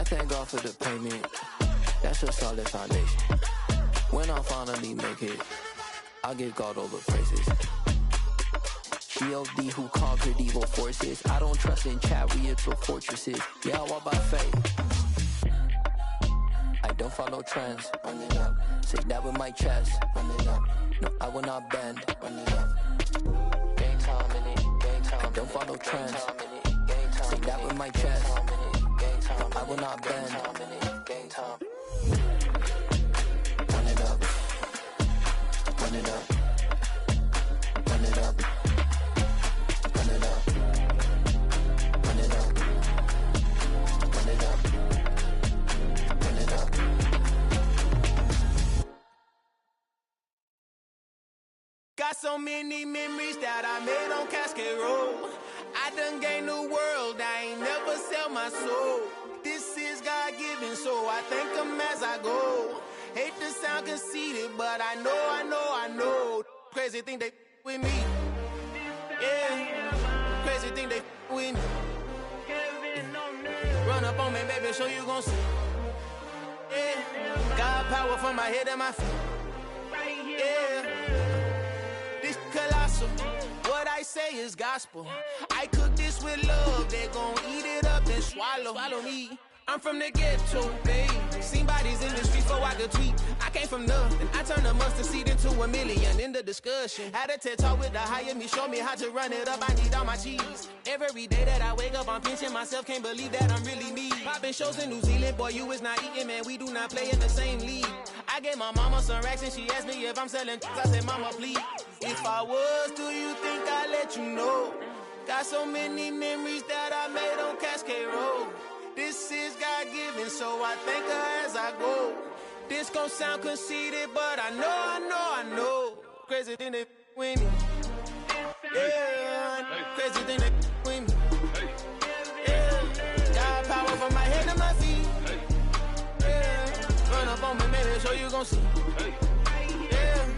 I thank God for the payment. That's a solid foundation. When I finally make it, I'll give God all the praises. G.O.D. who conquered evil forces. I don't trust in chat, we build fortresses. Yeah, I walk by faith. I don't follow trends. Run it up. Say that with my chest. Run it up. No, I will not bend. Run it up. Gang time in it. Gang time. I don't follow trends. Say that with my chest. No, I will not bend. Gang time. Run it up. Run it up. Run it up. Run it up. Run it up. Run it up. Run it up. Got so many memories that I made on Cascade Road. I done gained the world, I ain't never sell my soul. This is God-given, so I thank him as I go. Hate to sound conceited, but I know. Crazy thing they with me. Yeah, crazy thing they with me. Run up on me, baby, show you gon' see. Yeah, God power from my head and my feet. Yeah, this colossal. What I say is gospel. I cook this with love. They gon' eat it up and swallow me. I'm from the ghetto, babe. Seen bodies in the streets before I could tweet. I came from nothing. I turned a mustard seed into a million. In the discussion, had a TED talk with the higher me. Show me how to run it up. I need all my cheese. Every day that I wake up, I'm pinching myself. Can't believe that I'm really me. Popping shows in New Zealand, boy, you is not eating, man. We do not play in the same league. I gave my mama some racks and she asked me if I'm selling. I said, mama, please. If I was, do you think I'd let you know? Got so many memories that I made on Cascade Road. This is God-given, so I thank her as I go. This gon' sound conceited, but I know. Crazy thing they with me. Yeah, crazy thing they with me. Yeah, got power from my head to my feet. Yeah, run up on me, maybe so you gon' see. Yeah.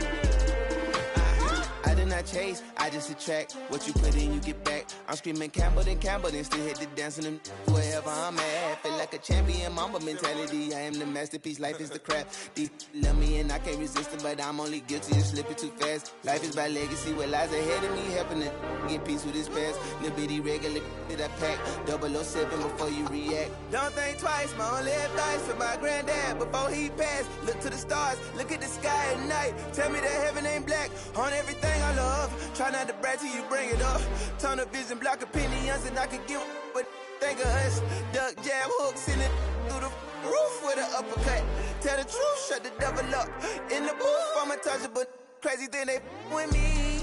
I did not chase, I just attract. What you put in, you get back. I'm screaming Campbell, then still hit the dancing and wherever I'm at. Feel like a champion, mamba mentality. I am the masterpiece, life is the crap. These love me and I can't resist it, but I'm only guilty of slipping too fast. Life is by legacy, what lies ahead of me, helping to get peace with this past. Little bitty regular that I pack, 007 before you react. Don't think twice, my only advice for my granddad before he passed. Look to the stars, look at the sky at night. Tell me that heaven ain't black on everything I love. Try not to brag till you bring it up. Turn the vision, block opinions, and I could give but think of us. Duck, jab, hooks in it through the roof with an uppercut. Tell the truth, shut the devil up. In the booth, I'm untouchable. Crazy thing they with me.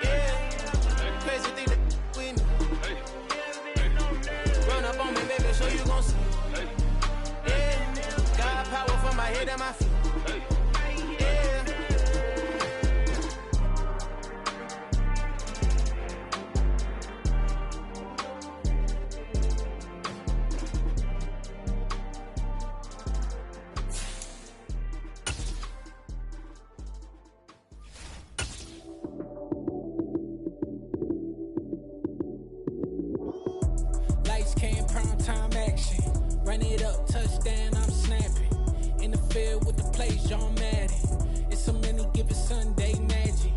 Yeah, crazy thing they with me. Run up on me, baby, so you gon' see. Yeah, got power from my head and my feet. Yeah. Run it up, touchdown, I'm snapping. In the field with the plays, John Madden. It's so many given Sunday magic.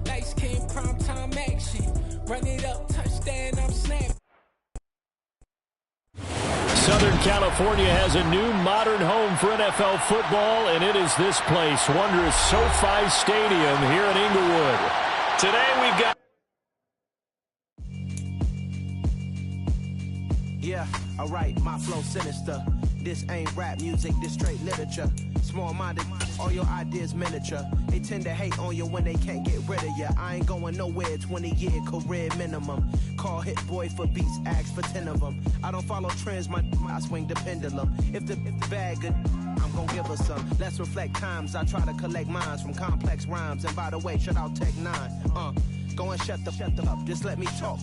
Lights came, prime time action. Run it up, touchdown, I'm snapping. Southern California has a new modern home for NFL football, and it is this place, wondrous SoFi Stadium here in Inglewood. Today we've got... Yeah, alright, my flow sinister. This ain't rap music, this straight literature. Small-minded, all your ideas miniature. They tend to hate on you when they can't get rid of you. I ain't going nowhere, 20-year career minimum. Call Hit Boy for beats, ask for 10 of them. I don't follow trends, I swing the pendulum. If the bag good, I'm gon' give her some. Let's reflect times, I try to collect minds from complex rhymes. And by the way, shout out Tech 9. Go and shut the up, just let me talk.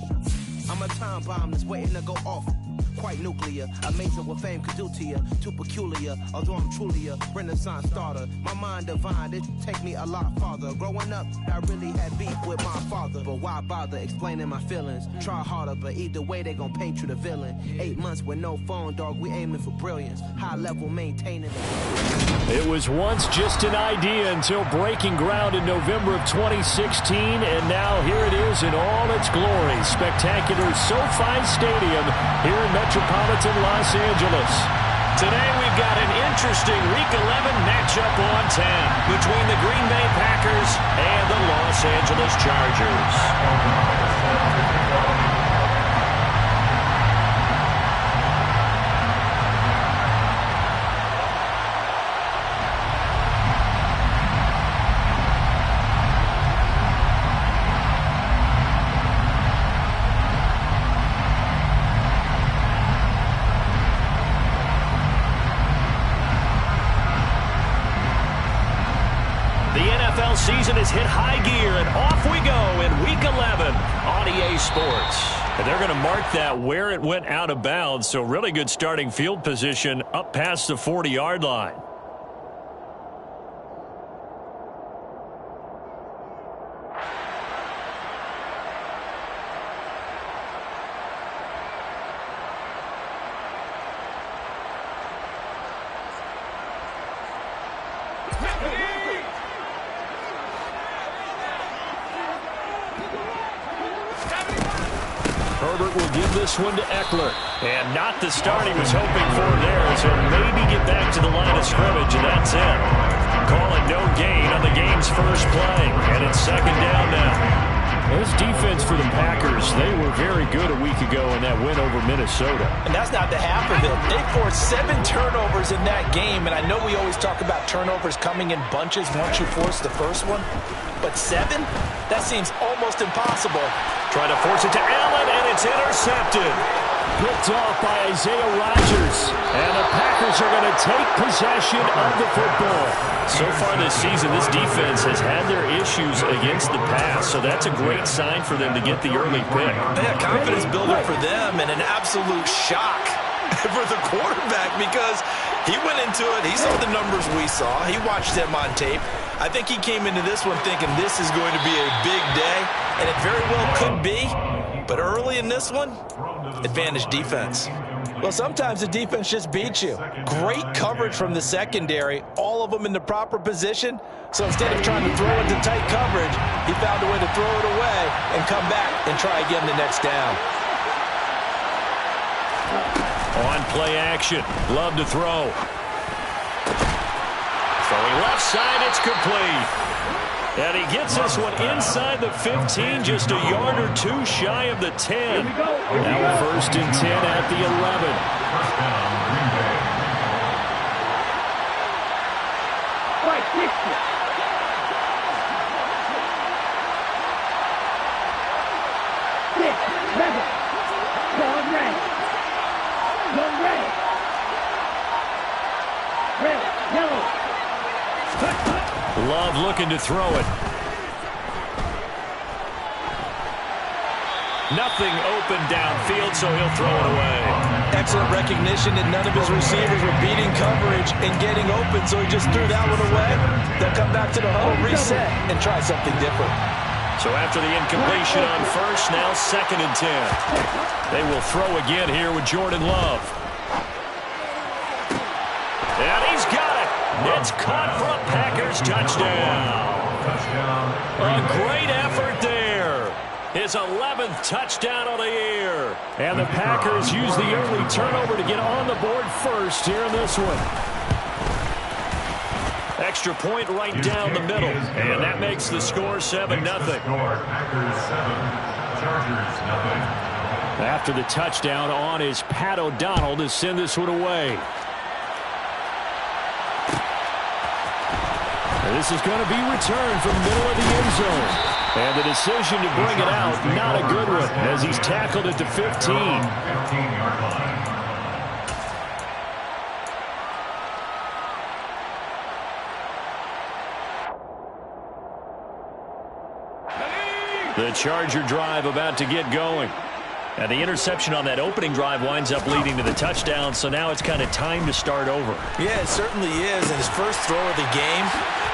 I'm a time bomb that's waiting to go off. quite nuclear. Amazing what fame could do to you. Too peculiar, although I'm truly a Renaissance starter. My mind divine, it take me a lot farther. Growing up, I really had beef with my father. But why bother explaining my feelings? Try harder, but either way, they gon' paint you the villain. 8 months with no phone, dog, we aiming for brilliance. High level maintaining it. It was once just an idea until breaking ground in November of 2016, and now here it is in all its glory. Spectacular SoFi Stadium here in metropolitan Los Angeles. Today we've got an interesting Week 11 matchup on 10 between the Green Bay Packers and the Los Angeles Chargers. Season has hit high gear, and off we go in Week 11 on EA Sports. And they're going to mark that where it went out of bounds, so really good starting field position up past the 40-yard line. Will give this one to Eckler. And not the start he was hoping for there, as he'll maybe get back to the line of scrimmage, and that's it. Call it no gain on the game's first play, and it's second down now. This defense for the Packers, they were very good a week ago in that win over Minnesota. And that's not the half of it. They forced 7 turnovers in that game, and I know we always talk about turnovers coming in bunches once you force the first one. But 7? That seems almost impossible. Trying to force it to Allen, and it's intercepted. Picked off by Isaiah Rodgers. And the Packers are going to take possession of the football. So far this season, this defense has had their issues against the pass, so that's a great sign for them to get the early pick. Yeah, confidence builder for them, and an absolute shock for the quarterback, because he went into it, he saw the numbers we saw, he watched them on tape. I think he came into this one thinking this is going to be a big day, and it very well could be. But early in this one, advantage defense. Well, sometimes the defense just beats you. Great coverage from the secondary, all of them in the proper position. So instead of trying to throw into tight coverage, he found a way to throw it away and come back and try again the next down. On play action, love to throw. Throwing left side, it's complete. And he gets this one inside the 15, just a yard or two shy of the 10. Now first and 10 at the 11. Love looking to throw it. Nothing open downfield, so he'll throw it away. Excellent recognition that none of his receivers were beating coverage and getting open, so he just threw that one away. They'll come back to the huddle, reset, and try something different. So after the incompletion on first, now second and 10. They will throw again here with Jordan Love. And he's got it. It's caught for a Packers touchdown. A great effort there. His 11th touchdown of the year. And the Packers use the early turnover to get on the board first here in this one. Extra point right down the middle. And that makes the score 7-0. After the touchdown on is Pat O'Donnell to send this one away. And this is going to be returned from the middle of the end zone. And the decision to bring it out, not a good one, as he's tackled at the 15. The Charger drive about to get going. And the interception on that opening drive winds up leading to the touchdown, so now it's kind of time to start over. Yeah, it certainly is, and his first throw of the game.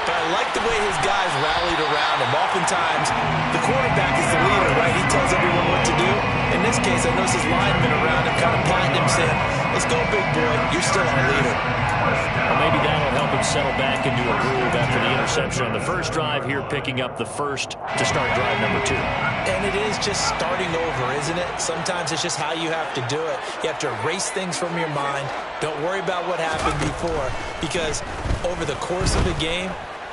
But I like the way his guys rallied around him. Oftentimes, the quarterback is the leader, right? He tells everyone what to do. In this case, I noticed his linemen around him kind of patting him, saying, let's go, big boy. You're still our leader. Well, maybe that'll help him settle back into a groove after the interception on the first drive here, picking up the first to start drive number 2. And it is just starting over, isn't it? Sometimes it's just how you have to do it. You have to erase things from your mind. Don't worry about what happened before, because over the course of the game,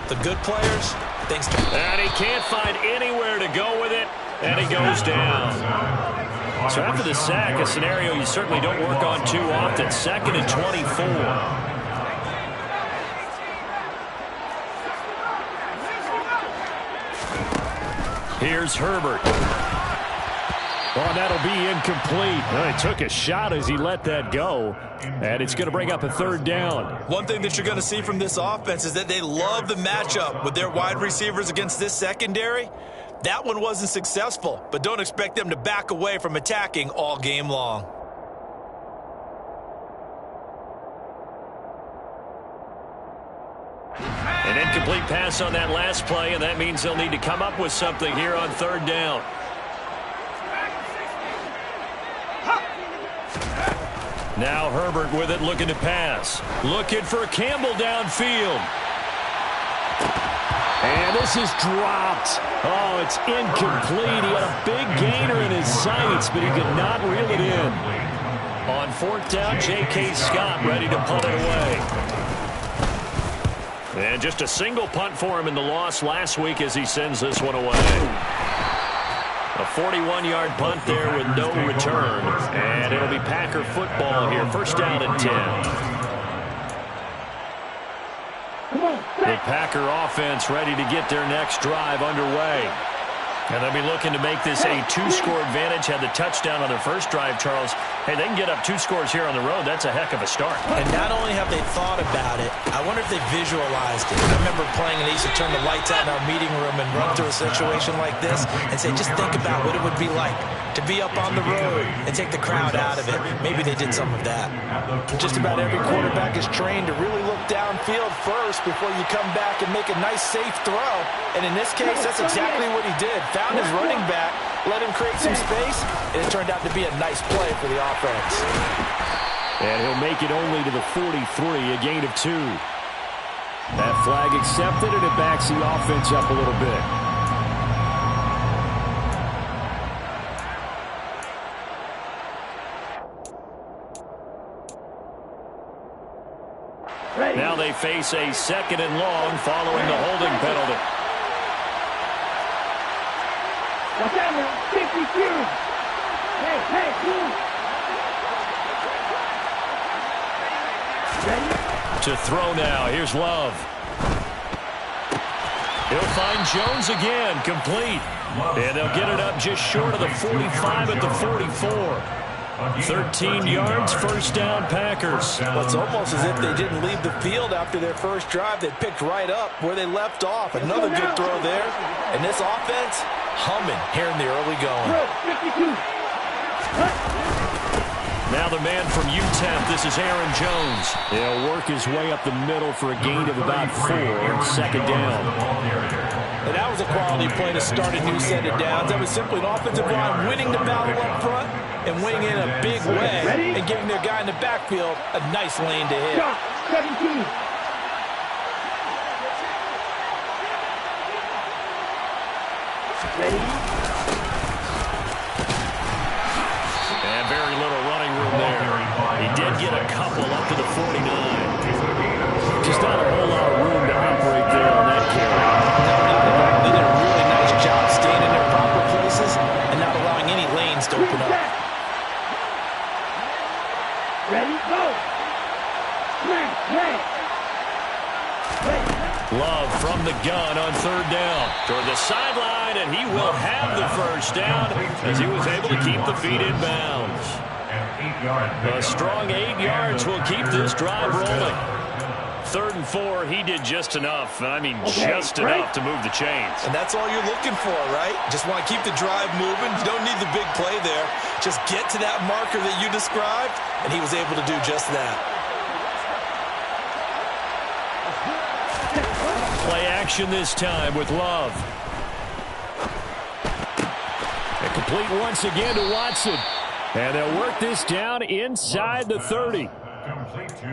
the good players, things can... And he can't find anywhere to go with it, and he goes down. So after the sack, a scenario you certainly don't work on too often. 2nd and 24. Here's Herbert. Oh, and that'll be incomplete. Well, he took a shot as he let that go, and it's going to bring up a 3rd down. One thing that you're going to see from this offense is that they love the matchup with their wide receivers against this secondary. That one wasn't successful, but don't expect them to back away from attacking all game long. An incomplete pass on that last play, and that means they'll need to come up with something here on 3rd down. Now Herbert with it, looking to pass. Looking for Campbell downfield. And this is dropped. Oh, it's incomplete. He had a big gainer in his sights, but he could not reel it in. On 4th down, J.K. Scott ready to punt it away. And just a single punt for him in the loss last week as he sends this one away. A 41-yard punt there with no return. And it'll be Packer football here. 1st down and 10. The Packer offense ready to get their next drive underway. And they'll be looking to make this a 2-score advantage. Had the touchdown on their first drive, Charles. Hey, they can get up 2 scores here on the road. That's a heck of a start. And not only have they thought about it, I wonder if they visualized it. I remember playing, and they used to turn the lights out in our meeting room and run through a situation like this and say, just think about what it would be like to be up on the road and take the crowd out of it. Maybe they did some of that. Just about every quarterback is trained to really look downfield first before you come back and make a nice, safe throw. And in this case, that's exactly what he did. Found his running back, let him create some space, and it turned out to be a nice play for the offense. And he'll make it only to the 43, a gain of 2. That flag accepted, and it backs the offense up a little bit. Now they face a 2nd and long following the holding penalty. What's that now? 52. Hey, ready? To throw now. Here's Love. He'll find Jones again. Complete. And they'll get it up just short of the 45 at the 44. 13 yards, 1st down, Packers. Well, it's almost as if they didn't leave the field after their first drive. They picked right up where they left off. Another good throw there. And this offense, humming here in the early going. Now the man from UTEP, this is Aaron Jones. He'll work his way up the middle for a gain of about 4, 2nd down. And that was a quality play to start a new set of downs. That was simply an offensive line winning the battle up front and winning in a big way and giving their guy in the backfield a nice lane to hit. 17. Ready? And very little running room there. He did get a couple up to the 49. Just not a whole lot of room to operate there on that carry. They did a really nice job staying in their proper places and not allowing any lanes to open up. Ready? Go! Love from the gun on 3rd down. Toward the sideline, and he will have the 1st down as he was able to keep the feet in bounds. A strong 8 yards will keep this drive rolling. 3rd and 4, he did just enough, and I mean just enough to move the chains. And that's all you're looking for, right? Just want to keep the drive moving. You don't need the big play there. Just get to that marker that you described, and he was able to do just that. Play action this time with Love. And complete once again to Watson. And they'll work this down inside the 30.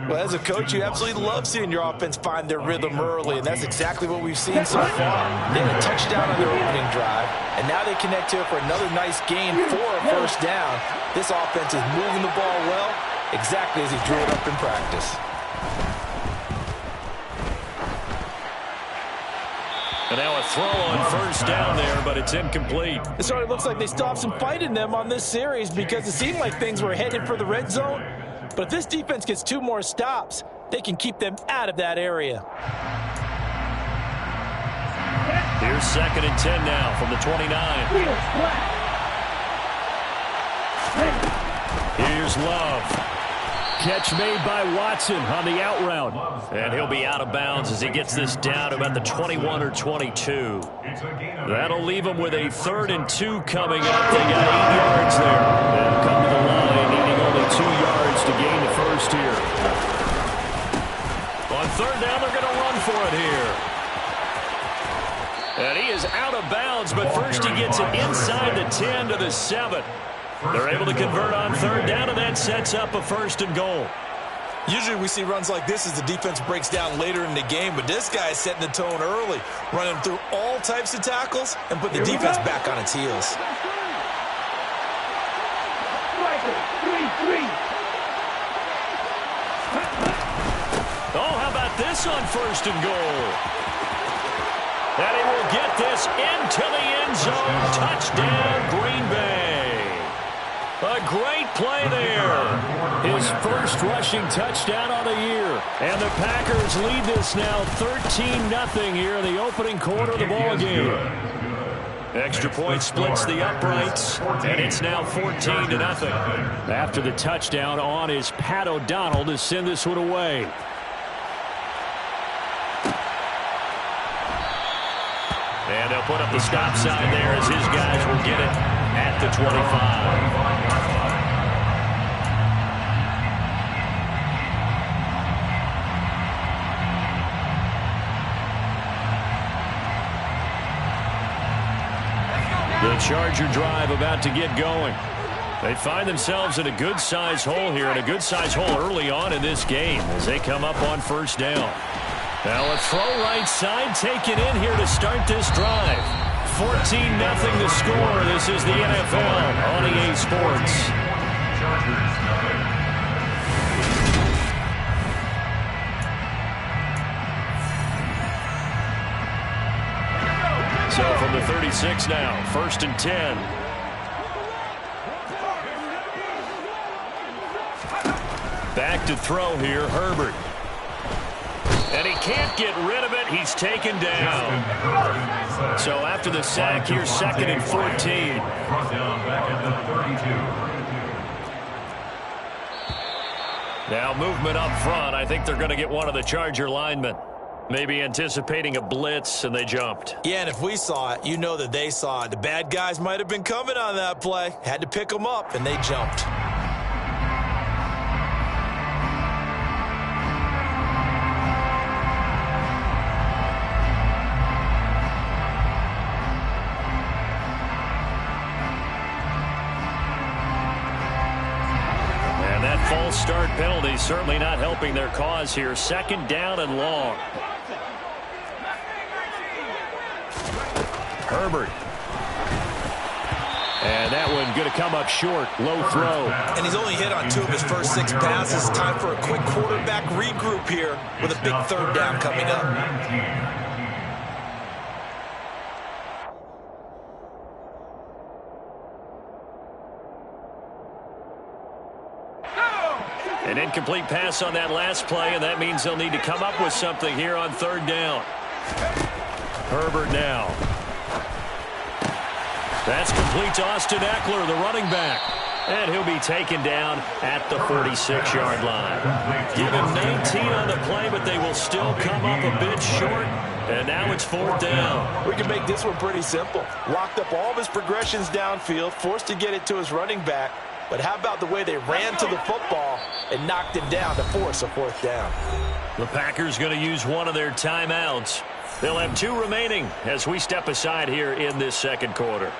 Well, as a coach, you absolutely love seeing your offense find their rhythm early, and that's exactly what we've seen so far. They had a touchdown on their opening drive, and now they connect here for another nice gain for a first down. This offense is moving the ball well, exactly as he drew it up in practice. And now a throw on first down there, but it's incomplete. It sort of looks like they still have some fight in them on this series because it seemed like things were headed for the red zone. But if this defense gets 2 more stops, they can keep them out of that area. Here's 2nd and 10 now from the 29. Here's Love. Catch made by Watson on the out route. And he'll be out of bounds as he gets this down about the 21 or 22. That'll leave him with a 3rd and 2 coming up. They got 8 yards there. They'll come to the line, needing only 2 yards to gain the first here. On 3rd down, they're going to run for it here. And he is out of bounds, but first he gets it inside the 10 to the 7. They're able to convert on 3rd down, and that sets up a 1st and goal. Usually we see runs like this as the defense breaks down later in the game, but this guy is setting the tone early, running through all types of tackles and put the defense back on its heels. Oh, how about this on 1st and goal? And he will get this into the end zone. Touchdown, Green Bay. A great play there. His first rushing touchdown on the year. And the Packers lead this now 13-0 here in the opening quarter of the ball game. Extra point splits the uprights, and it's now 14-0. After the touchdown on is Pat O'Donnell to send this one away. And they'll put up the stop sign there as his guys will get it at the 25. The Charger drive about to get going. They find themselves in a good-sized hole here, and a good-sized hole early on in this game as they come up on 1st down. Now a throw right side taken in here to start this drive. 14-0 the score. This is the NFL on EA Sports. So from the 36 now, 1st and 10. Back to throw here, Herbert. And he can't get rid of it. He's taken down. So after the sack, here's 2nd and 14. Now movement up front. I think they're going to get one of the Charger linemen. Maybe anticipating a blitz, and they jumped. Yeah, and if we saw it, you know that they saw it. The bad guys might have been coming on that play. Had to pick them up, and they jumped. And that false start penalty certainly not helping their cause here. 2nd down and long. Herbert. And that one going to come up short. Low throw. And he's only hit on 2 of his first 6 passes. Time for a quick quarterback regroup here with a big 3rd down coming up. An incomplete pass on that last play, and that means they'll need to come up with something here on 3rd down. Herbert now. That's complete to Austin Eckler, the running back. And he'll be taken down at the 46-yard line. Give him 19 on the play, but they will still come up a bit short. And now it's 4th down. We can make this one pretty simple. Locked up all of his progressions downfield, forced to get it to his running back. But how about the way they ran to the football and knocked him down to force a 4th down? The Packers going to use one of their timeouts. They'll have 2 remaining as we step aside here in this second quarter.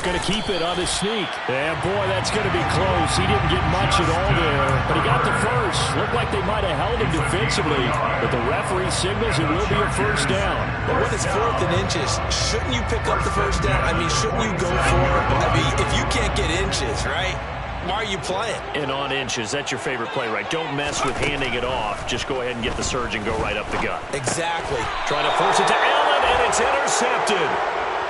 Going to keep it on his sneak. And boy, that's going to be close. He didn't get much at all there, but he got the first. Looked like they might have held him defensively, but the referee signals it will be a 1st down. But when it's 4th and inches, shouldn't you pick up the 1st down? I mean, shouldn't you go for it? I mean, if you can't get inches, right? Why are you playing? And on inches, that's your favorite play, right? Don't mess with handing it off. Just go ahead and get the surge and go right up the gut. Exactly. Trying to force it to Allen, and it's intercepted.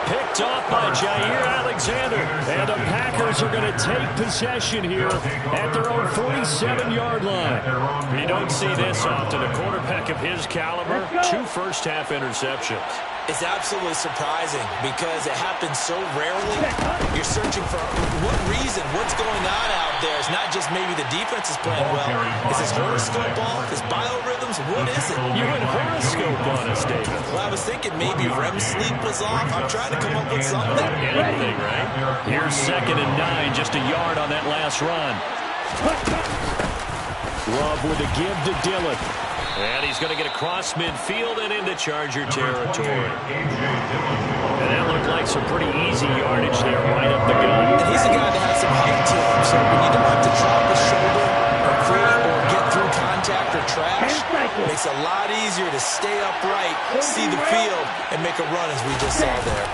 Picked off by Jair Alexander. And the Packers are going to take possession here at their own 47-yard line. You don't see this often. A quarterback of his caliber, 2 first-half interceptions. It's absolutely surprising because it happens so rarely. You're searching for what reason, what's going on out there. It's not just maybe the defense is playing well. Is his horoscope off? His biorhythms? What is it? You went horoscope on us, David. Well, I was thinking maybe REM sleep was off. I'm trying to come up with something. Anything, right? Here's 2nd and 9, just a yard on that last run. Love with a give to Dillon. And he's going to get across midfield and into Charger territory. And that looked like some pretty easy yardage there right up the gut. And he's a guy that has some height to him, so when you don't have to drop his shoulder or create or get through contact or trash, it makes it a lot easier to stay upright, see the field, and make a run as we just saw there.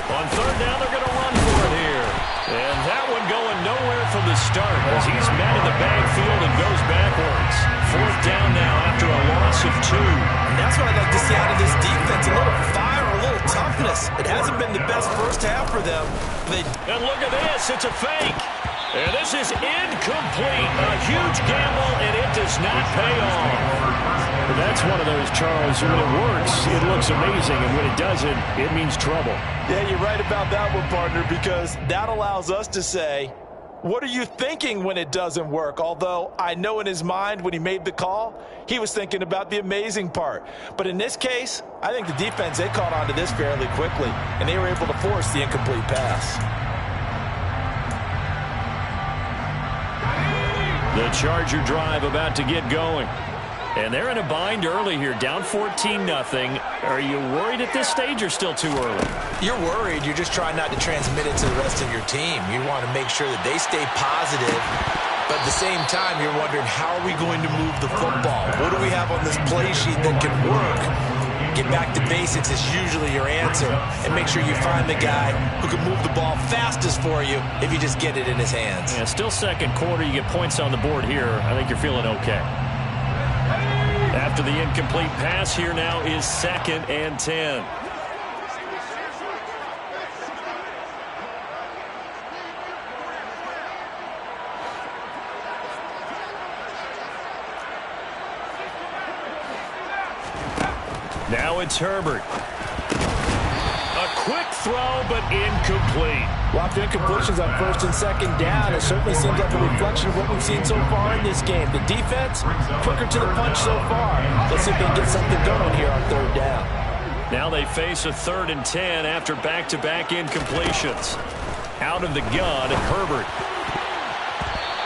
On 3rd down, they're going to run for it here. And that one going nowhere from the start as he's met in the backfield and goes backwards. 4th down now after a loss of 2. And that's what I'd like to see out of this defense. A little fire, a little toughness. It hasn't been the best first half for them. And look at this. It's a fake. And this is incomplete. A huge gamble, and it does not pay off. But that's one of those, Charles, when it works, it looks amazing, and when it doesn't, it means trouble. Yeah, you're right about that one, partner, because that allows us to say, what are you thinking when it doesn't work? Although I know in his mind when he made the call, he was thinking about the amazing part. But in this case, I think the defense, they caught on to this fairly quickly, and they were able to force the incomplete pass. The Charger drive about to get going. And they're in a bind early here, down 14-0. Are you worried at this stage or still too early? You're worried. You're just trying not to transmit it to the rest of your team. You want to make sure that they stay positive. But at the same time, you're wondering, how are we going to move the football? What do we have on this play sheet that can work? Get back to basics is usually your answer. And make sure you find the guy who can move the ball fastest for you if you just get it in his hands. Yeah, still second quarter. You get points on the board here. I think you're feeling okay. After the incomplete pass, here now is 2nd and 10. Now it's Herbert. A quick throw, but incomplete. Well, after incompletions on 1st and 2nd down, it certainly seems like a reflection of what we've seen so far in this game. The defense, quicker to the punch so far. Let's see if they can get something going here on 3rd down. Now they face a 3rd and 10 after back-to-back incompletions. Out of the gun, Herbert.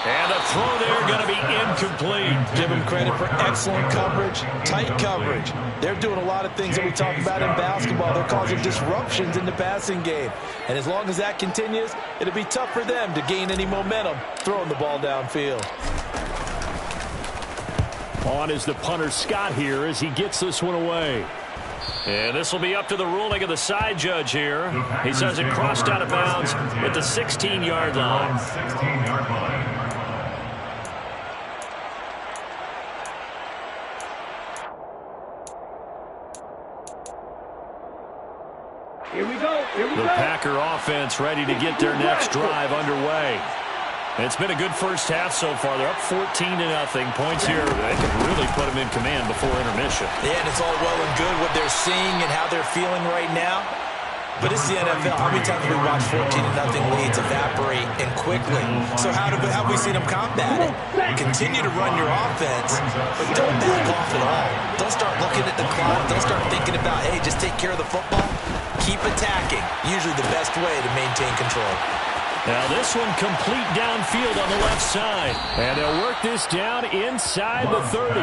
And the throw there going to be incomplete. Give them credit for excellent coverage, tight coverage. They're doing a lot of things that we talk about in basketball. They're causing disruptions in the passing game. And as long as that continues, it'll be tough for them to gain any momentum throwing the ball downfield. On is the punter Scott here as he gets this one away. And this will be up to the ruling of the side judge here. He says it crossed out of bounds at the 16-yard line. Here we go. Here we The go. Packer offense ready to get their next drive underway. It's been a good first half so far. They're up 14-0. Points here. They can really put them in command before intermission. Yeah, and it's all well and good what they're seeing and how they're feeling right now. But it's the NFL. How many times have we watched 14-0 leads evaporate and quickly? So how have we seen them combat it? Continue to run your offense, but don't back off at all. Don't start looking at the clock. Don't start thinking about, hey, just take care of the football. Keep attacking. Usually the best way to maintain control. Now this one complete downfield on the left side. And they'll work this down inside the 30.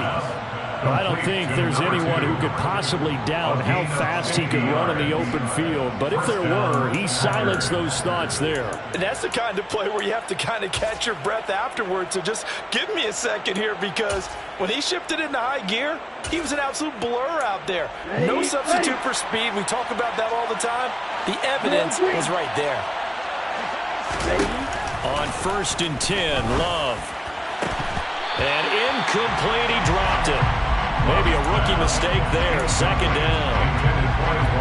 I don't think there's anyone who could possibly doubt how fast he could run in the open field. But if there were, he silenced those thoughts there. And that's the kind of play where you have to kind of catch your breath afterwards. So just give me a second here, because when he shifted into high gear, he was an absolute blur out there. No substitute for speed. We talk about that all the time. The evidence was right there. On 1st and 10, Love. And incomplete, he dropped it. Maybe a rookie mistake there. 2nd down.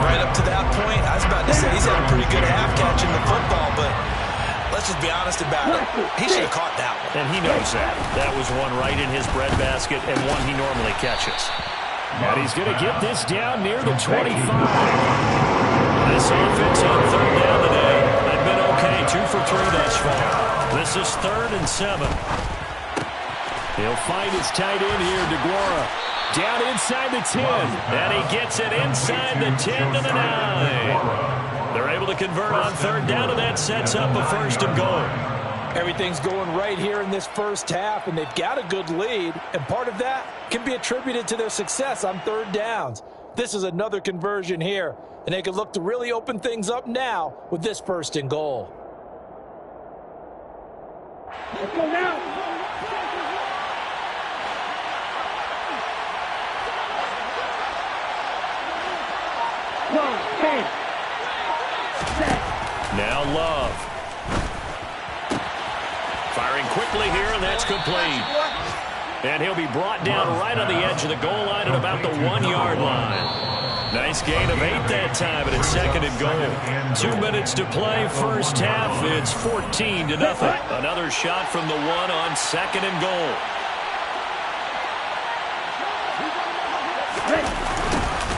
Right up to that point, I was about to say he's had a pretty good half catching the football, but let's just be honest about it. He should have caught that one. And he knows that. That was one right in his breadbasket and one he normally catches. And he's going to get this down near the 25. This offense on 3rd down today had been okay. 2 for 3 thus far. This is 3rd and 7. He'll find his tight end here, DeGuara. Down inside the 10. And he gets it inside the 10 to the 9. They're able to convert on 3rd down, and that sets up a 1st and goal. Everything's going right here in this first half, and they've got a good lead. And part of that can be attributed to their success on 3rd downs. This is another conversion here, and they can look to really open things up now with this 1st and goal. Let's go now. Now Love. Firing quickly here, and that's complete. And he'll be brought down right on the edge of the goal line at about the 1-yard line. Nice gain of 8 that time, and it's 2nd and goal. 2 minutes to play, first half. It's 14-0. Another shot from the 1 on 2nd and goal.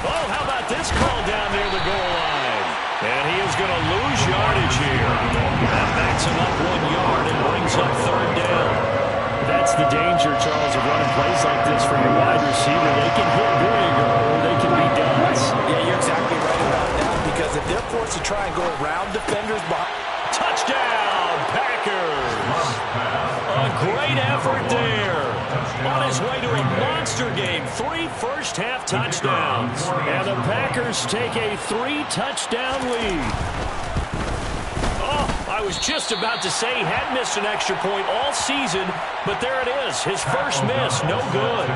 Oh, how about this call down near the goal line? And he is going to lose yardage here. That backs him up 1 yard and brings up 3rd down. That's the danger, Charles, of running plays like this for your wide receiver. They can hit big or they can be done. Yeah, you're exactly right about that, because if they're forced to try and go around defenders behind... Touchdown, Packers! A great effort there. On his way to a monster game. 3 first-half touchdowns. And the Packers take a 3-touchdown lead. Oh, I was just about to say he had missed an extra point all season, but there it is. His first miss, no good.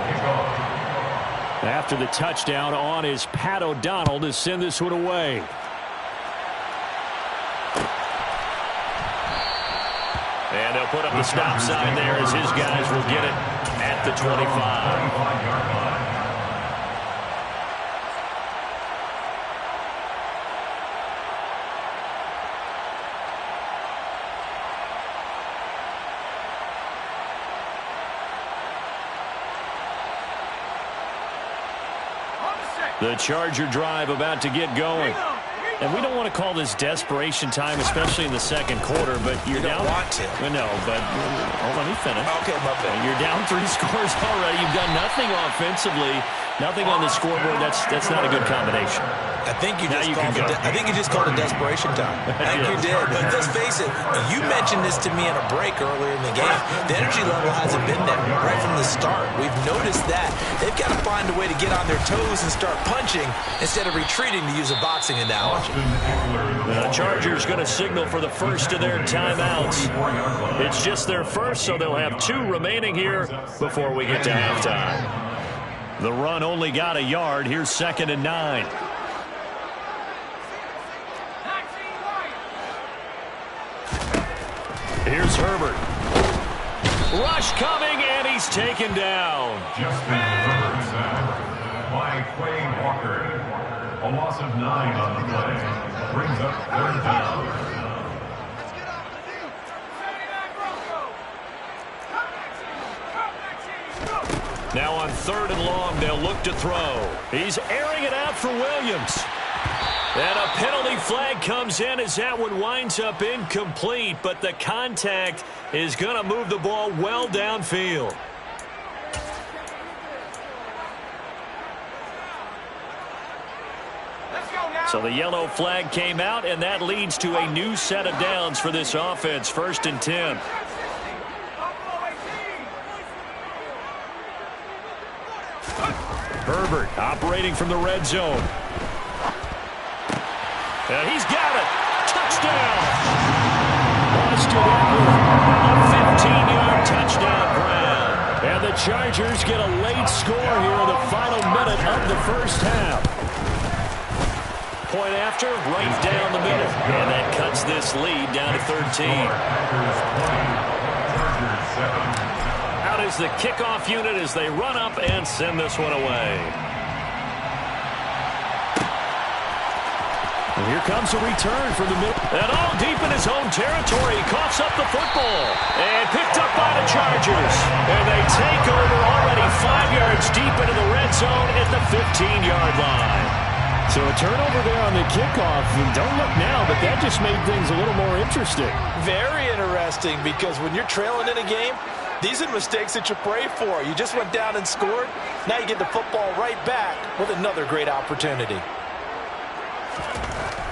After the touchdown on is Pat O'Donnell to send this one away. And they'll put up the stop sign there as his guys will get it at the 25. The Charger drive about to get going. And we don't want to call this desperation time, especially in the second quarter, but you're down. You don't want to. No, but let me finish. Okay, my bad. You're down 3 scores already. You've done nothing offensively, nothing on the scoreboard. That's not a good combination. I think you just called it desperation time. I think you did. But let's face it, you mentioned this to me in a break earlier in the game. The energy level hasn't been there right from the start. We've noticed that. They've got to find a way to get on their toes and start punching instead of retreating, to use a boxing analogy. The Chargers going to signal for the first of their timeouts. It's just their first, so they'll have 2 remaining here before we get to halftime. The run only got a yard. Here's 2nd and 9. Here's Herbert. Rush coming, and he's taken down. Justin Herbert sacked by Quay Walker. A loss of 9 on the play. Brings up 3rd down. Now on 3rd and long, they'll look to throw. He's airing it out for Williams. And a penalty flag comes in as that one winds up incomplete, but the contact is going to move the ball well downfield. So the yellow flag came out, and that leads to a new set of downs for this offense. 1st and 10. Herbert operating from the red zone. And he's got it. Touchdown. Austin Eckler, a 15-yard touchdown grab. And the Chargers get a late score here in the final minute of the first half. Point after, right down the middle. And that cuts this lead down to 13. Out is the kickoff unit as they run up and send this one away. And here comes a return from the middle. And all deep in his own territory. He coughs up the football. And picked up by the Chargers. And they take over already 5 yards deep into the red zone at the 15-yard line. So a turnover there on the kickoff. And don't look now, but that just made things a little more interesting. Very interesting, because when you're trailing in a game, these are mistakes that you pray for. You just went down and scored. Now you get the football right back with another great opportunity.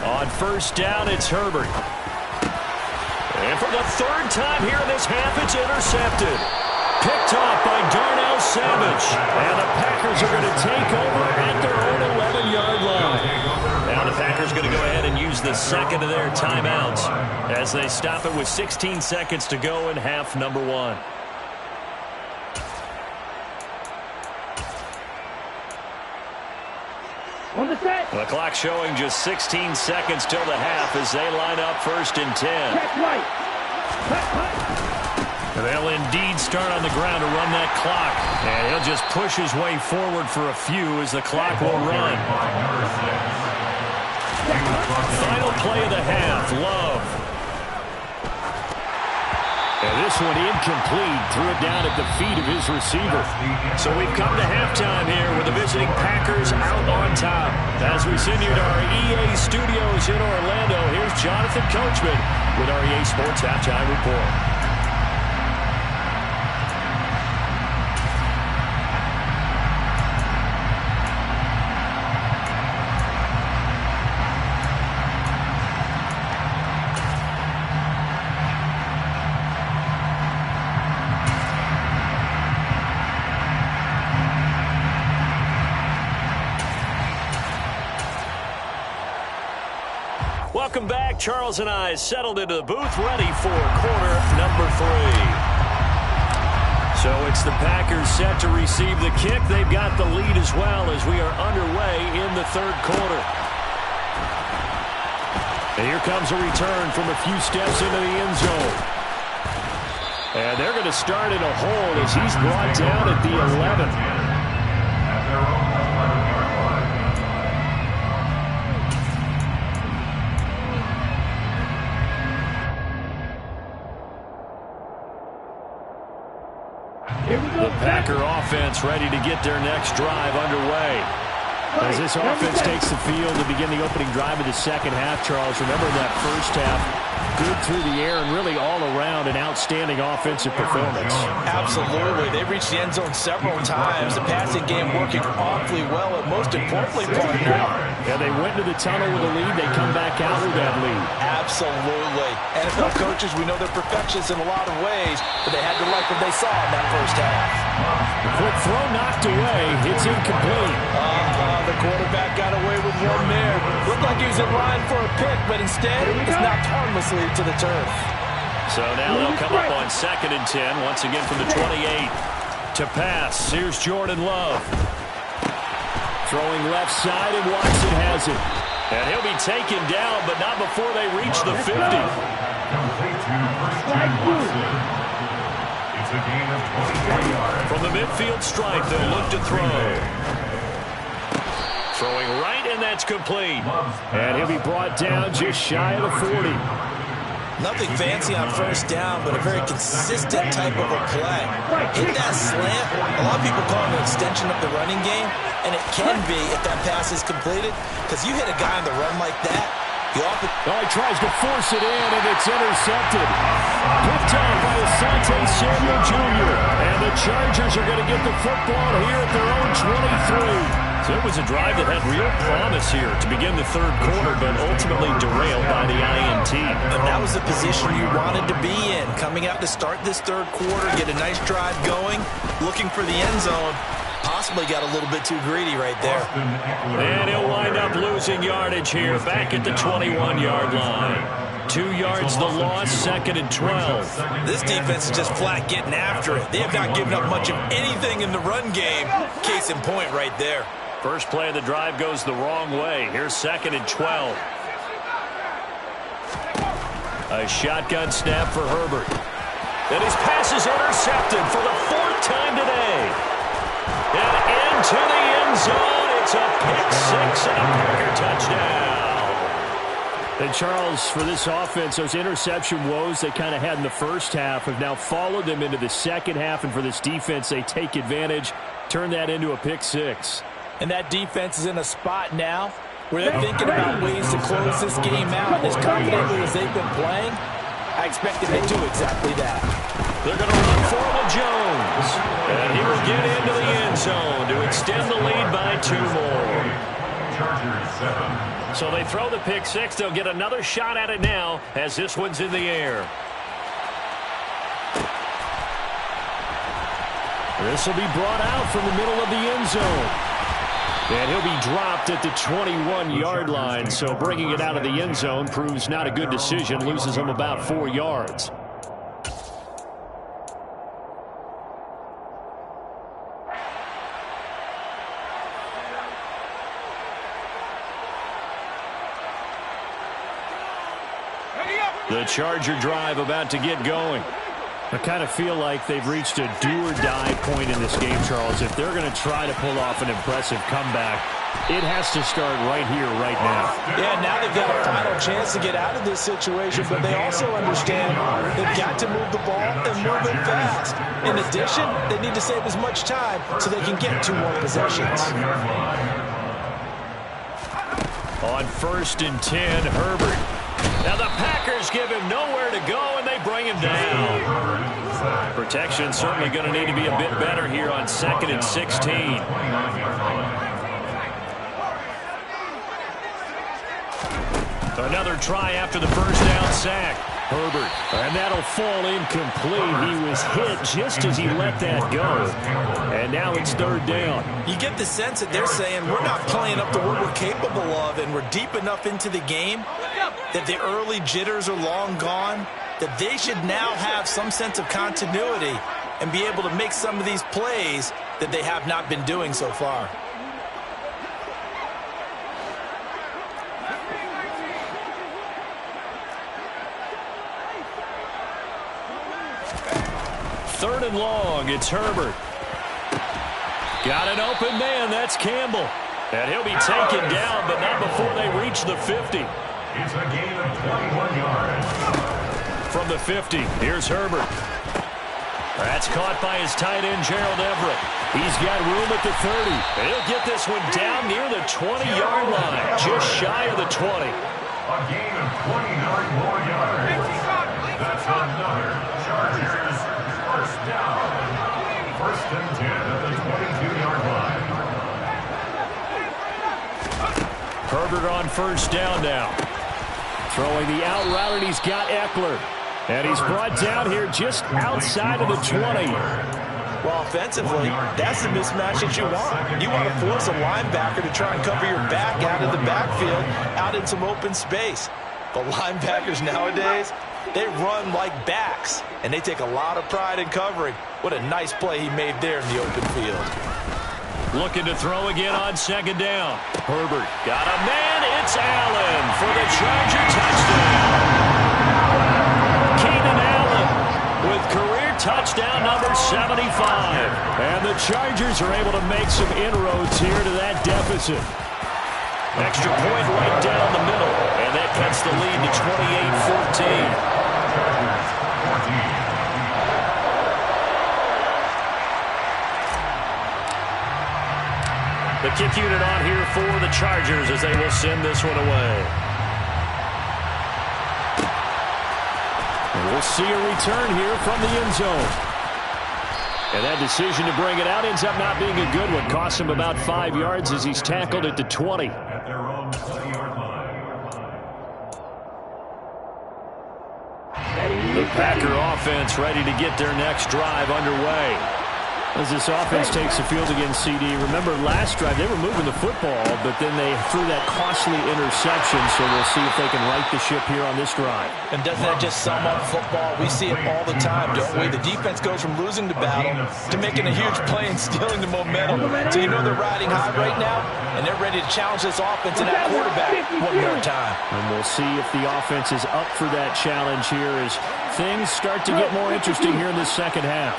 On 1st down, it's Herbert. And for the 3rd time here in this half, it's intercepted. Picked off by Darnell Savage. And the Packers are going to take over at their own 11-yard line. Now the Packers going to go ahead and use the second of their timeouts as they stop it with 16 seconds to go in half number 1. On the set. The clock showing just 16 seconds till the half as they line up 1st and 10. Check right. Cut. They'll indeed start on the ground to run that clock. And he'll just push his way forward for a few as the clock will run. Final play of the half, Love. And this one incomplete. Threw it down at the feet of his receiver. So we've come to halftime here with the visiting Packers out on top. As we send you to our EA studios in Orlando, here's Jonathan Coachman with our EA Sports Halftime Report. Welcome back. Charles and I settled into the booth, ready for quarter number 3. So it's the Packers set to receive the kick. They've got the lead as well as we are underway in the 3rd quarter. And here comes a return from a few steps into the end zone. And they're going to start in a hold as he's brought down at the 11. The Packer offense ready to get their next drive underway. As this offense takes the field to begin the opening drive of the second half, Charles, remember that first half, good through the air and really all around an outstanding offensive performance. Absolutely. They reached the end zone several times. The passing game working awfully well, and most importantly, partner. Yeah, they went to the tunnel with a lead. They come back out with that lead. Absolutely. NFL coaches, we know they're perfectionists in a lot of ways, but they had to like what they saw in that first half. Quick throw knocked away. It's incomplete. The quarterback got away with one there. Looked like he was in line for a pick, but instead it's knocked harmlessly to the turf. So now they'll come up on 2nd and 10, once again from the 28. To pass, here's Jordan Love. Throwing left side, and Watson has it. And he'll be taken down, but not before they reach the 50. From the midfield stripe, they'll look to throw. Throwing right, and that's complete. And he'll be brought down just shy of the 40. Nothing fancy on first down, but a very consistent type of a play. Hit that slant. A lot of people call it an extension of the running game, and it can be if that pass is completed, because you hit a guy on the run like that, he tries to force it in, and it's intercepted. Picked off by Asante Samuel Jr., and the Chargers are going to get the football here at their own 23. So it was a drive that had real promise here to begin the third quarter, but ultimately derailed by the INT. And that was the position you wanted to be in. Coming out to start this third quarter, get a nice drive going, looking for the end zone. Possibly got a little bit too greedy right there. And he'll wind up losing yardage here, back at the 21-yard line. 2 yards the loss, 2nd and 12. This defense is just flat getting after it. They have not given up much of anything in the run game. Case in point right there. First play of the drive goes the wrong way. Here's 2nd and 12. A shotgun snap for Herbert. And his pass is intercepted for the 4th time today. And into the end zone. It's a pick-6 and a Packer touchdown. And Charles, for this offense, those interception woes they kind of had in the first half have now followed them into the second half. And for this defense, they take advantage, turn that into a pick-6. And that defense is in a spot now where they're thinking about ways to close this game out. As confidently as they've been playing, I expect them to do exactly that. They're going to run for it with Jones. And he will get into the end zone to extend the lead by 2 more. So they throw the pick-6. They'll get another shot at it now as this one's in the air. This will be brought out from the middle of the end zone. And he'll be dropped at the 21-yard line, so bringing it out of the end zone proves not a good decision, loses him about 4 yards. The Charger drive about to get going. I kind of feel like they've reached a do-or-die point in this game, Charles. If they're going to try to pull off an impressive comeback, it has to start right here, right now. Yeah, now they've got a final chance to get out of this situation, but they also understand they've got to move the ball and move it fast. In addition, they need to save as much time so they can get 2 more possessions. On 1st and 10, Herbert. Now the Packers give him nowhere to go, and they bring him down. Protection certainly going to need to be a bit better here on 2nd and 16. Another try after the first down sack. Herbert, and that'll fall incomplete. He was hit just as he let that go. And now it's 3rd down. You get the sense that they're saying we're not playing up to what we're capable of, and we're deep enough into the game that the early jitters are long gone, that they should now have some sense of continuity and be able to make some of these plays that they have not been doing so far. Third and long, it's Herbert. Got an open man, that's Campbell. And he'll be taken down, but not before they reach the 50. It's a gain of 21 yards. From the 50, here's Herbert. That's caught by his tight end, Gerald Everett. He's got room at the 30. And he'll get this one down near the 20-yard line, just shy of the 20. A gain of 29 more yards. That's another Chargers first down. 1st and 10 at the 22-yard line. Herbert on 1st down now. Throwing the out route, and he's got Eckler. And he's brought down here just outside of the 20. Well, offensively, that's the mismatch that you want. You want to force a linebacker to try and cover your back out of the backfield, out in some open space. But linebackers nowadays, they run like backs, and they take a lot of pride in covering. What a nice play he made there in the open field. Looking to throw again on 2nd down. Herbert got a man. It's Allen for the Charger touchdown. Keenan Allen with career touchdown number 75. And the Chargers are able to make some inroads here to that deficit. Extra point right down the middle. And that cuts the lead to 28-14. The kick unit on here for the Chargers as they will send this one away. And we'll see a return here from the end zone. And that decision to bring it out ends up not being a good one. Costs him about 5 yards as he's tackled at the 20. At their own 20-yard line. The Packer offense ready to get their next drive underway. As this offense takes the field against CD, remember last drive they were moving the football, but then they threw that costly interception, so we'll see if they can right the ship here on this drive. And doesn't that just sum up football? We see it all the time, don't we? The defense goes from losing the battle to making a huge play and stealing the momentum. So you know they're riding high right now, and they're ready to challenge this offense and that quarterback one more time. And we'll see if the offense is up for that challenge here as things start to get more interesting here in this second half.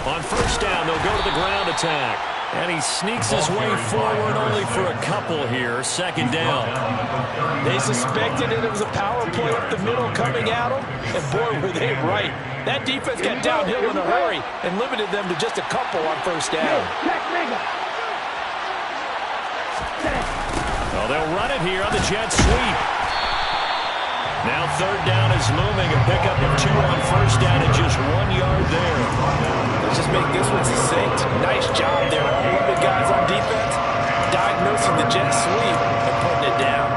On first down, they'll go to the ground attack. And he sneaks his way forward only for a couple here. Second down. They suspected it was a power play up the middle coming at them. And boy, were they right. That defense got downhill in a hurry and limited them to just a couple on first down. Well, they'll run it here on the jet sweep. Now third down is looming. A pickup of 2 on first down and just 1 yard there. Let's just make this one succinct. Nice job there. All 11 guys on defense diagnosing the jet sweep and putting it down.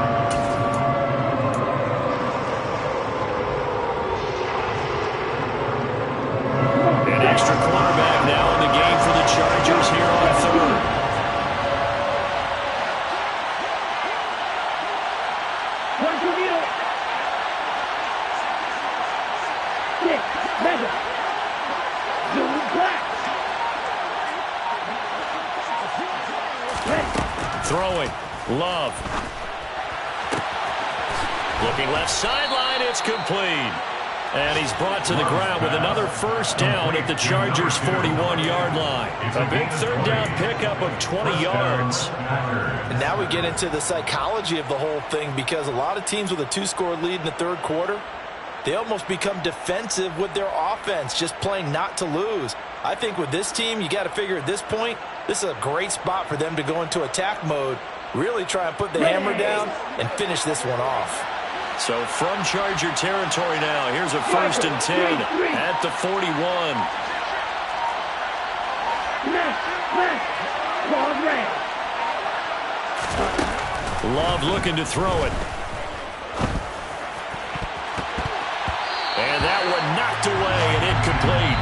An extra cornerback now in the game for the Chargers here on third. Throwing. Love. Looking left sideline. It's complete. And he's brought to the ground with another first down at the Chargers' 41-yard line. A big third down pickup of 20 yards. And now we get into the psychology of the whole thing, because a lot of teams with a 2-score lead in the third quarter, they almost become defensive with their offense, just playing not to lose. I think with this team, you got to figure at this point, this is a great spot for them to go into attack mode, really try and put the hammer down and finish this one off. So from Charger territory now, here's a 1st and 10 at the 41. Love looking to throw it. And that one knocked away and incomplete.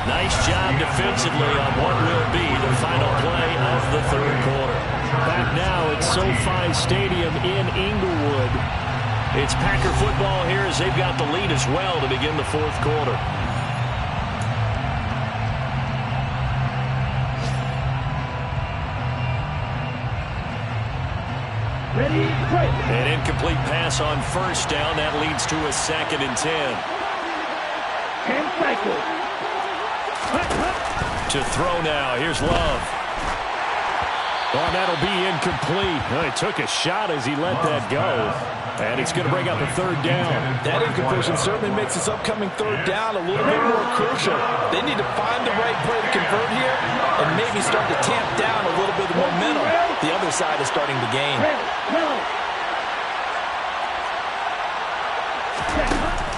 Nice job defensively on what will be the final play of the third quarter. Back now at SoFi Stadium in Inglewood. It's Packer football here as they've got the lead as well to begin the fourth quarter. An incomplete pass on first down. That leads to a 2nd and 10. To throw now. Here's Love. Oh, that'll be incomplete. Oh, he took a shot as he let that go. And it's going to bring up a third down. That incompletion certainly makes this upcoming third down a little bit more crucial. They need to find the right play to convert here and maybe start to tamp down a little bit of momentum. The other side is starting to gain.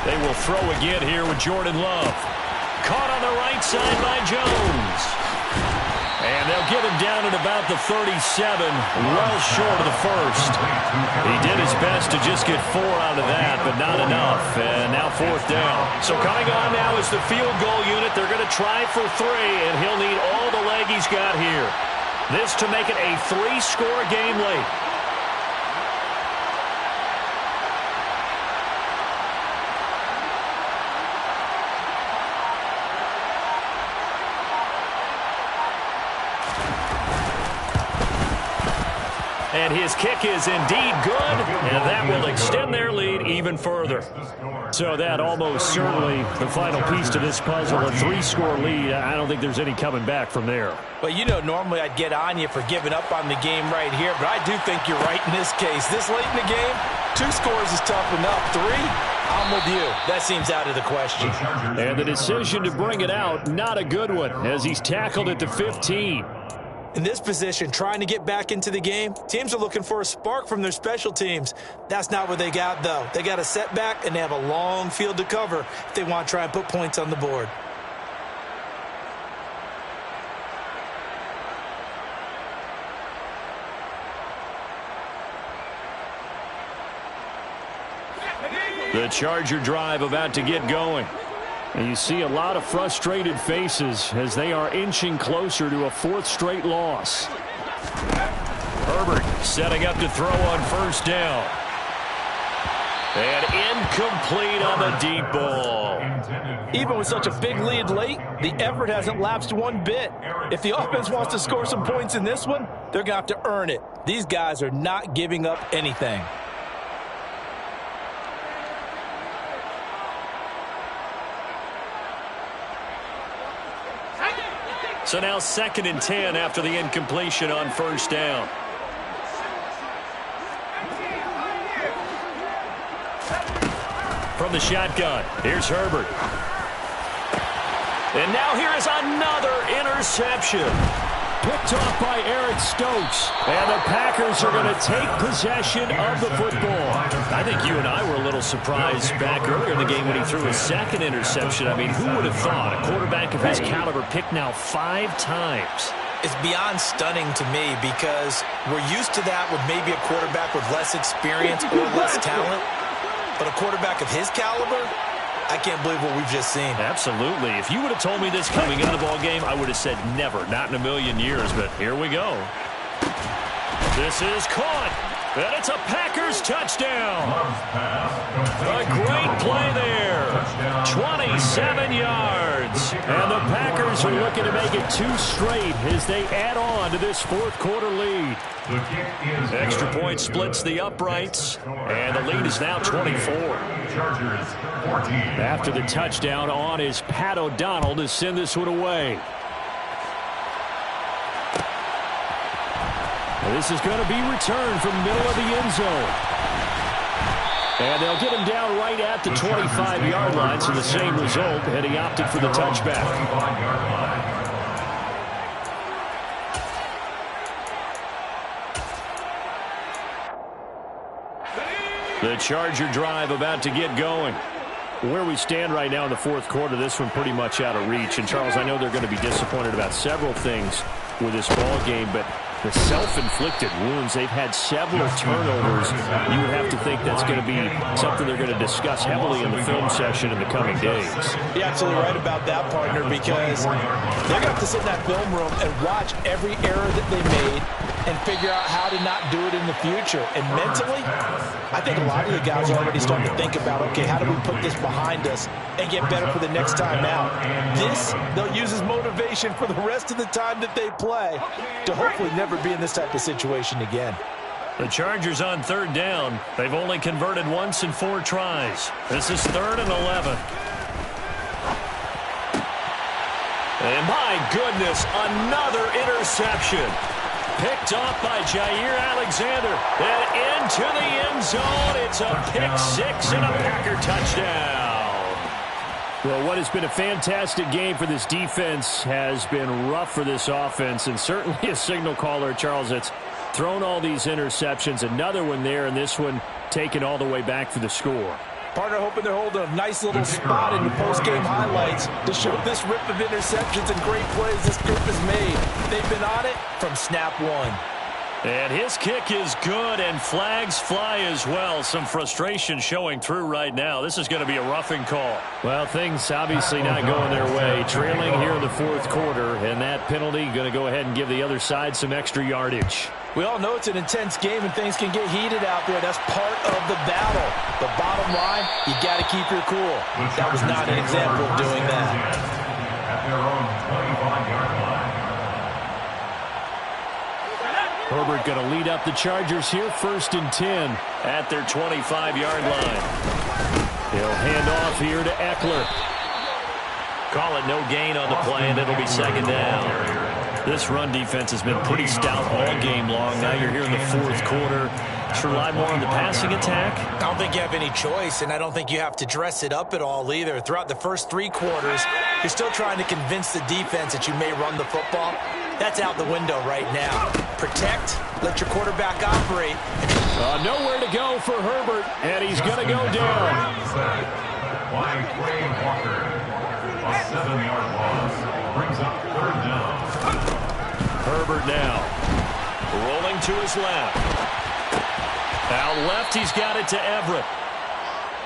They will throw again here with Jordan Love. Caught on the right side by Jones. And they'll get him down at about the 37, well short of the first. He did his best to just get 4 out of that, but not enough. And now fourth down. So coming on now is the field goal unit. They're going to try for 3, and he'll need all the leg he's got here. This to make it a 3-score game late. And his kick is indeed good, and that will extend their lead even further. So that almost certainly the final piece to this puzzle, a 3-score lead. I don't think there's any coming back from there. Well, you know, normally I'd get on you for giving up on the game right here, but I do think you're right in this case. This late in the game, 2 scores is tough enough. 3, I'm with you. That seems out of the question. And the decision to bring it out, not a good one, as he's tackled at the 15. In this position, trying to get back into the game, teams are looking for a spark from their special teams. That's not what they got, though. They got a setback, and they have a long field to cover if they want to try and put points on the board. The Charger drive about to get going. And you see a lot of frustrated faces as they are inching closer to a 4th straight loss. Herbert setting up to throw on first down. And incomplete on the deep ball. Even with such a big lead late, the effort hasn't lapsed one bit. If the offense wants to score some points in this one, they're going to have to earn it. These guys are not giving up anything. So now 2nd and 10 after the incompletion on first down. From the shotgun, here's Herbert. And now here is another interception. Picked off by Eric Stokes. And the Packers are going to take possession of the football. I think you and I were a little surprised back earlier in the game when he threw his 2nd interception. I mean, who would have thought a quarterback of his caliber picked now 5 times? It's beyond stunning to me because we're used to that with maybe a quarterback with less experience or less talent. But a quarterback of his caliber, I can't believe what we've just seen. Absolutely. If you would have told me this coming into the ball game, I would have said never, not in a million years. But here we go. This is caught, and it's a Packers touchdown. A great play there. 27 yards. And the Packers are looking to make it 2 straight as they add on to this 4th quarter lead. Extra point splits the uprights, and the lead is now 24. After the touchdown on is Pat O'Donnell to send this one away. This is going to be returned from middle of the end zone. And they'll get him down right at the 25-yard line, so the same result, and he opted for the touchback. The Charger drive about to get going. Where we stand right now in the 4th quarter, this one pretty much out of reach. And, Charles, I know they're going to be disappointed about several things with this ball game, but the self-inflicted wounds, they've had several turnovers. You would have to think that's going to be something they're going to discuss heavily in the film session in the coming days. You're absolutely right about that, partner, because they're going to have to sit in that film room and watch every error that they made and figure out how to not do it in the future. And mentally, I think a lot of the guys are already starting to think about, okay, how do we put this behind us and get better for the next time out? This, they'll use as motivation for the rest of the time that they play to hopefully never be in this type of situation again. The Chargers on 3rd down. They've only converted once in 4 tries. This is 3rd and 11. And my goodness, another interception. Picked off by Jair Alexander. And into the end zone. It's a pick-6 and a Packer touchdown. Well, what has been a fantastic game for this defense has been rough for this offense. And certainly a signal caller, Charles, that's thrown all these interceptions. Another one there, and this one taken all the way back for the score. Partner hoping they're holding a nice little spot in the post-game highlights to show this rip of interceptions and great plays this group has made. They've been on it from snap 1. And his kick is good, and flags fly as well. Some frustration showing through right now. This is going to be a roughing call. Well, things obviously not going their way. Trailing here in the 4th quarter, and that penalty going to go ahead and give the other side some extra yardage. We all know it's an intense game and things can get heated out there. That's part of the battle. The bottom line, you got to keep your cool. That was not an example of doing that. At their own 25-yard line. Herbert going to lead up the Chargers here, 1st and 10 at their 25-yard line. He'll hand off here to Eckler. Call it no gain on the play, and it'll be 2nd down. This run defense has been pretty stout all game long. Now you're here in the 4th quarter. Should rely more on the passing attack? I don't think you have any choice, and I don't think you have to dress it up at all either. Throughout the first 3 quarters, you're still trying to convince the defense that you may run the football. That's out the window right now. Protect, let your quarterback operate. Nowhere to go for Herbert, and he's going to go down. By Quay Walker, a 7-yard loss brings up 3rd down. Herbert now rolling to his left. Out left, he's got it to Everett.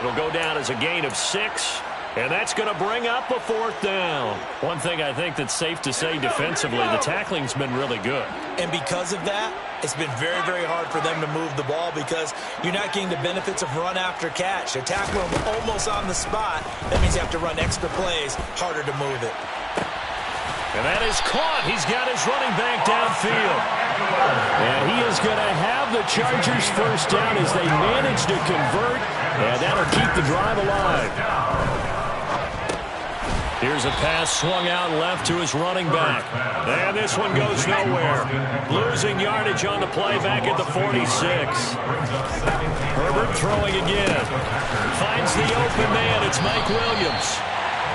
It'll go down as a gain of 6. And that's going to bring up a 4th down. One thing I think that's safe to say defensively, the tackling's been really good. And because of that, it's been very, very hard for them to move the ball because you're not getting the benefits of run after catch. They're tackling almost on the spot. That means you have to run extra plays, harder to move it. And that is caught. He's got his running back downfield. And he is going to have the Chargers 1st down as they manage to convert. And that'll keep the drive alive. Here's a pass swung out left to his running back. And this one goes nowhere. Losing yardage on the play back at the 46. Herbert throwing again. Finds the open man. It's Mike Williams.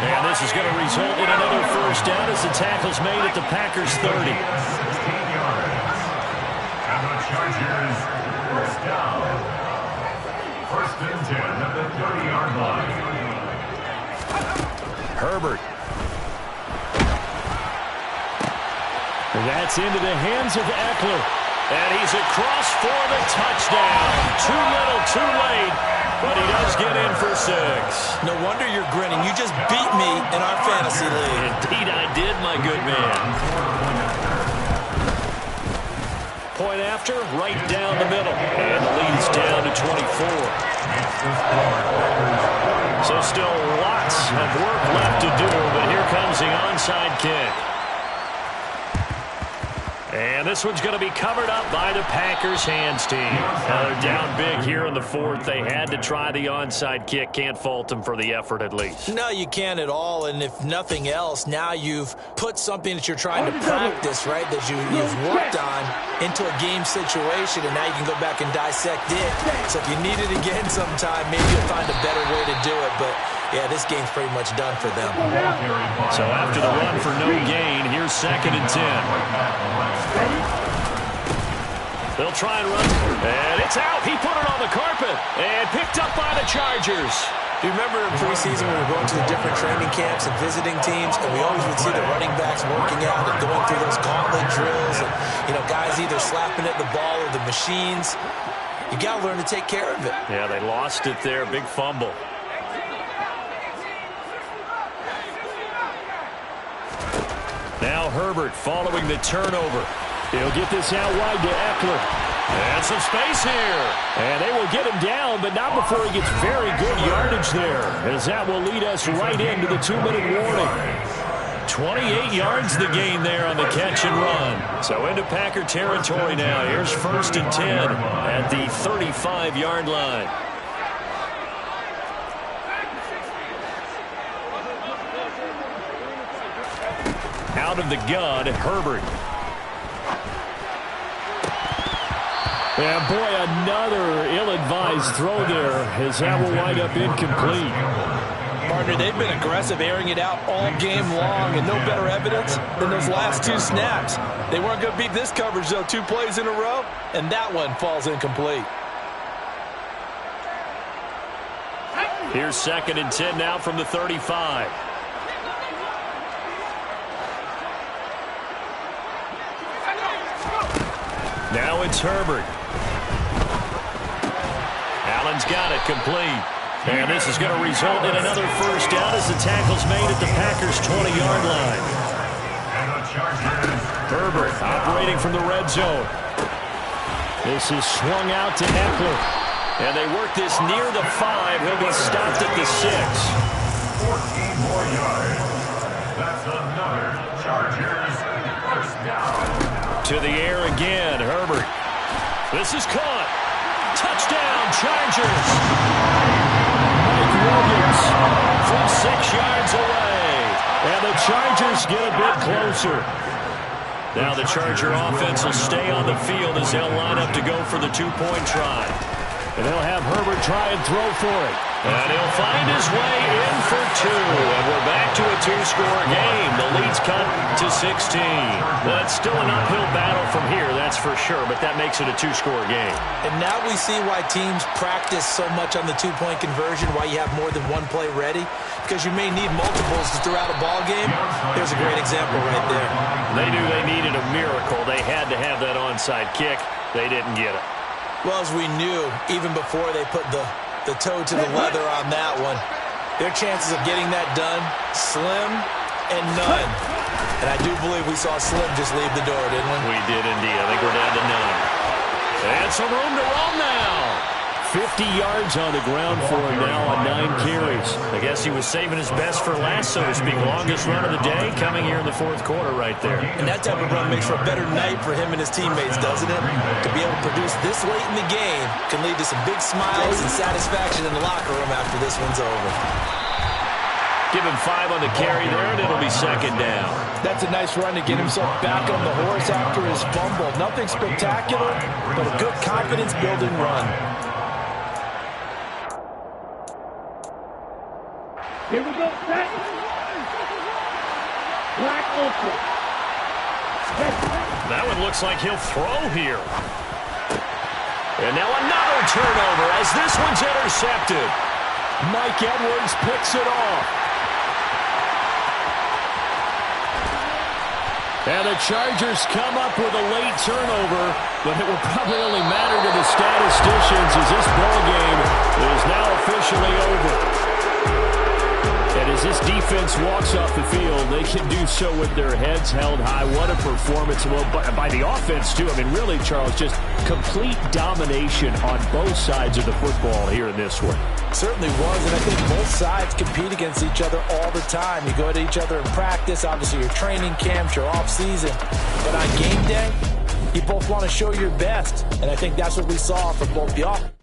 And this is going to result in another 1st down as the tackle's made at the Packers 30. 16 yards. And the Chargers 1st down. 1st and 10 at the 30-yard line. Herbert. And that's into the hands of Eckler. And he's across for the touchdown. Too little, too late. But he does get in for 6. No wonder you're grinning. You just beat me in our fantasy league. Indeed I did, my good man. Point after, right down the middle. And the lead is down to 24. So still lots of work left to do, but here comes the onside kick. And this one's going to be covered up by the Packers hands team. They're down big here in the 4th. They had to try the onside kick. Can't fault them for the effort at least. No, you can't at all. And if nothing else, now you've put something that you're trying to practice, right, that you've worked on into a game situation, and now you can go back and dissect it. So if you need it again sometime, maybe you'll find a better way to do it. But, yeah, this game's pretty much done for them. So after the run for no gain, here's 2nd and 10. They'll try and run. And it's out. He put it on the carpet. And picked up by the Chargers. Do you remember in preseason when we were going to the different training camps and visiting teams, and we always would see the running backs working out and going through those gauntlet drills, and, you know, guys either slapping at the ball or the machines. You got to learn to take care of it. Yeah, they lost it there. Big fumble. Now Herbert following the turnover. He'll get this out wide to Eckler. And some space here. And they will get him down, but not before he gets very good yardage there, as that will lead us right into the 2-minute warning. 28 yards the gain there on the catch and run. So into Packer territory now. Here's 1st and 10 at the 35-yard line. Out of the gun, Herbert. And boy, another ill-advised throw there, as that will wind up incomplete. Partner, they've been aggressive, airing it out all game long, and no better evidence than those last 2 snaps. They weren't going to beat this coverage, though. 2 plays in a row, and that one falls incomplete. Here's 2nd and 10 now from the 35. Now it's Herbert. Allen's got it complete. And this is going to result in another 1st down as the tackle's made at the Packers' 20-yard line. Herbert operating from the red zone. This is swung out to Eckler. And they work this near the 5. He'll be stopped at the 6. 14 more yards. That's another Chargers 1st down. To the air again, Herbert. This is caught. Touchdown, Chargers. Mike Williams from 6 yards away. And the Chargers get a bit closer. Now the Charger offense will stay on the field as they'll line up to go for the two-point try. And they'll have Herbert try and throw for it. And he'll find his way in for 2. And we're back to a 2-score game. The lead's cut to 16. Well, it's still an uphill battle from here, that's for sure, but that makes it a 2-score game. And now we see why teams practice so much on the two-point conversion, why you have more than one play ready, because you may need multiples to throw out a ball game. There's a great example right there. They knew they needed a miracle. They had to have that onside kick. They didn't get it. Well, as we knew, even before they put the toe to the leather on that one, their chances of getting that done, slim and none. And I do believe we saw Slim just leave the door, didn't we? We did indeed. I think we're down to none. And some room to run now. 50 yards on the ground for him now on 9 carries. I guess he was saving his best for last, so to speak. Longest run of the day coming here in the fourth quarter right there. And that type of run makes for a better night for him and his teammates, doesn't it? To be able to produce this late in the game can lead to some big smiles and satisfaction in the locker room after this one's over. Give him 5 on the carry there, and it'll be second down. That's a nice run to get himself back on the horse after his fumble. Nothing spectacular, but a good confidence-building run. Here we go, set. Black open. That one looks like he'll throw here. And now another turnover as this one's intercepted. Mike Edwards picks it off. And the Chargers come up with a late turnover, but it will probably only matter to the statisticians as this ball game is now officially over. And as this defense walks off the field, they can do so with their heads held high. What a performance. Well, by the offense, too. I mean, really, Charles, just complete domination on both sides of the football here in this one. Certainly was, and I think both sides compete against each other all the time. You go to each other in practice, obviously your training camps, your off-season. But on game day, you both want to show your best, and I think that's what we saw from both the offense.